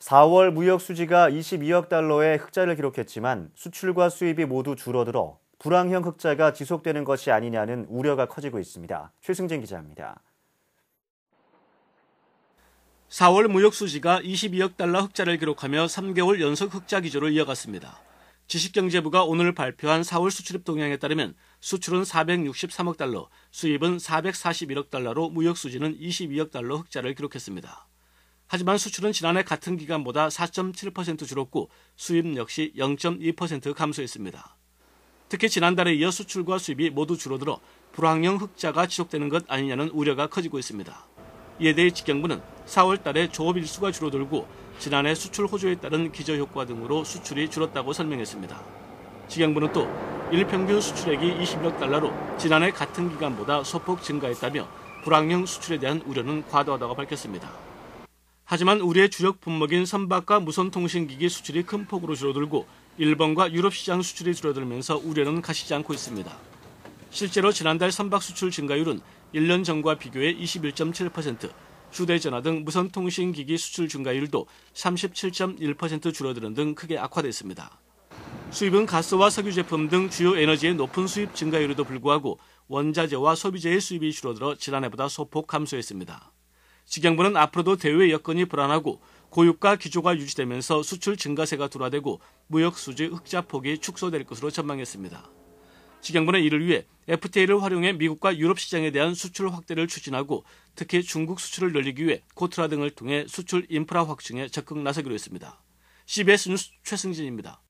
4월 무역 수지가 22억 달러의 흑자를 기록했지만 수출과 수입이 모두 줄어들어 불황형 흑자가 지속되는 것이 아니냐는 우려가 커지고 있습니다. 최승진 기자입니다. 4월 무역 수지가 22억 달러 흑자를 기록하며 3개월 연속 흑자 기조를 이어갔습니다. 지식경제부가 오늘 발표한 4월 수출입 동향에 따르면 수출은 463억 달러, 수입은 441억 달러로 무역 수지는 22억 달러 흑자를 기록했습니다. 하지만 수출은 지난해 같은 기간보다 4.7% 줄었고 수입 역시 0.2% 감소했습니다. 특히 지난달에 이어 수출과 수입이 모두 줄어들어 불황형 흑자가 지속되는 것 아니냐는 우려가 커지고 있습니다. 이에 대해 직경부는 4월 달에 조업 일수가 줄어들고 지난해 수출 호조에 따른 기저효과 등으로 수출이 줄었다고 설명했습니다. 직경부는 또 일평균 수출액이 21억 달러로 지난해 같은 기간보다 소폭 증가했다며 불황형 수출에 대한 우려는 과도하다고 밝혔습니다. 하지만 우리의 주력 품목인 선박과 무선통신기기 수출이 큰 폭으로 줄어들고 일본과 유럽 시장 수출이 줄어들면서 우려는 가시지 않고 있습니다. 실제로 지난달 선박 수출 증가율은 1년 전과 비교해 21.7%, 휴대전화 등 무선통신기기 수출 증가율도 37.1% 줄어드는 등 크게 악화됐습니다. 수입은 가스와 석유 제품 등 주요 에너지의 높은 수입 증가율에도 불구하고 원자재와 소비재의 수입이 줄어들어 지난해보다 소폭 감소했습니다. 직경부는 앞으로도 대외 여건이 불안하고 고유가 기조가 유지되면서 수출 증가세가 둔화되고 무역 수지 흑자 폭이 축소될 것으로 전망했습니다. 직경부는 이를 위해 FTA를 활용해 미국과 유럽 시장에 대한 수출 확대를 추진하고 특히 중국 수출을 늘리기 위해 코트라 등을 통해 수출 인프라 확충에 적극 나서기로 했습니다. CBS 뉴스 최승진입니다.